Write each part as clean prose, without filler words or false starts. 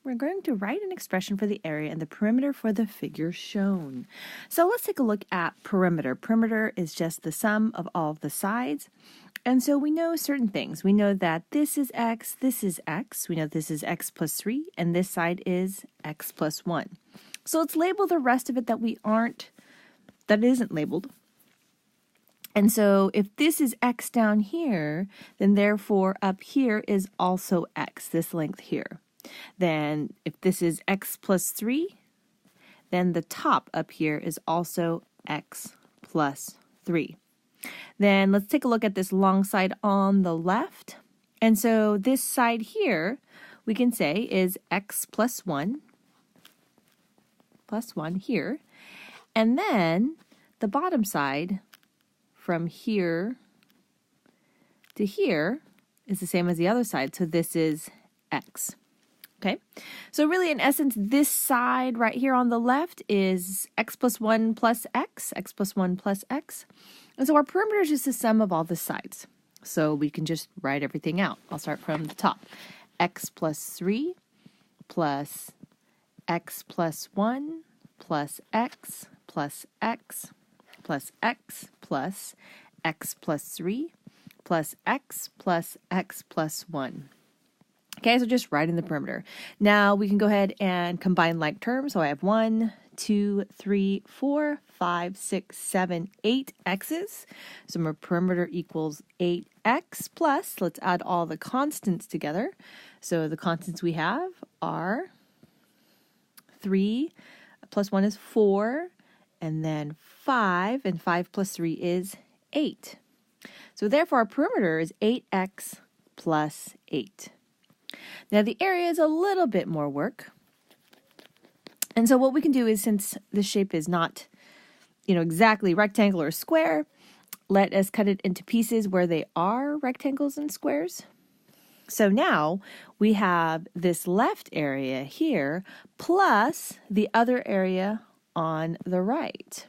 we're going to write an expression for the area and the perimeter for the figure shown. So let's take a look at perimeter. Perimeter is just the sum of all of the sides. And so we know certain things. We know that this is x, this is x. We know this is x plus 3, and this side is x plus 1. So let's label the rest of it that isn't labeled. And so if this is x down here, then therefore up here is also x, this length here. Then if this is x plus 3, then the top up here is also x plus 3. Then let's take a look at this long side on the left. And so this side here, we can say is x plus 1 here. And then the bottom side from here to here is the same as the other side. So this is x. Okay, so really in essence, this side right here on the left is x plus 1 plus x, x plus 1 plus x. And so our perimeter is just the sum of all the sides. So we can just write everything out. I'll start from the top. X plus 3 plus x plus 1 plus x plus x plus x plus x plus 3 plus x plus x plus 1. Okay, so just writing the perimeter. Now we can go ahead and combine like terms. So I have 1, 2, 3, 4, 5, 6, 7, 8 x's. So my perimeter equals 8x plus, let's add all the constants together. So the constants we have are 3 plus 1 is 4, and then 5, and 5 plus 3 is 8. So therefore our perimeter is 8x plus 8. Now the area is a little bit more work. And so what we can do is, since the shape is not, exactly rectangle or square, let us cut it into pieces where they are rectangles and squares. So now we have this left area here plus the other area on the right.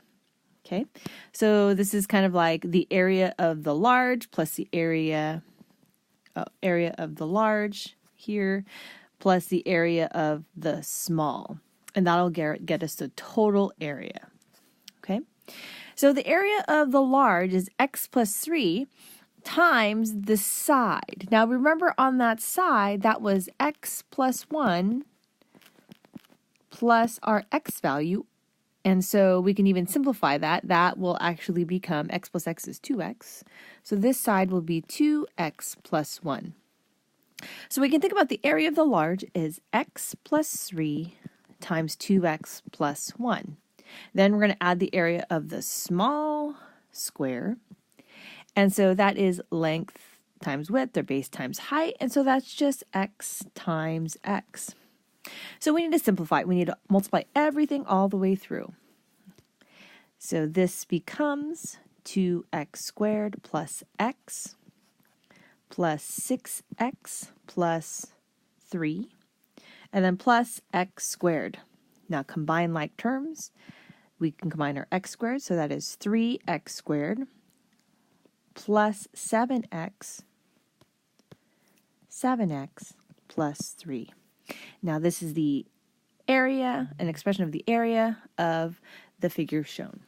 Okay, so this is kind of like the area of the large plus the area of the large here plus the area of the small, and that'll get us the total area. Okay, so the area of the large is x plus 3 times the side. Now remember, on that side that was x plus 1 plus our x value, and so we can even simplify that. That will actually become x plus x is 2x, so this side will be 2x plus 1. So we can think about the area of the large is x plus 3 times 2x plus 1. Then we're going to add the area of the small square. And so that is length times width, or base times height. And so that's just x times x. So we need to simplify. We need to multiply everything all the way through. So this becomes 2x squared plus x plus 6x plus 3, and then plus x squared. Now combine like terms. We can combine our x squared, so that is 3x squared plus 7x plus 3. Now this is the area, an expression of the area of the figure shown.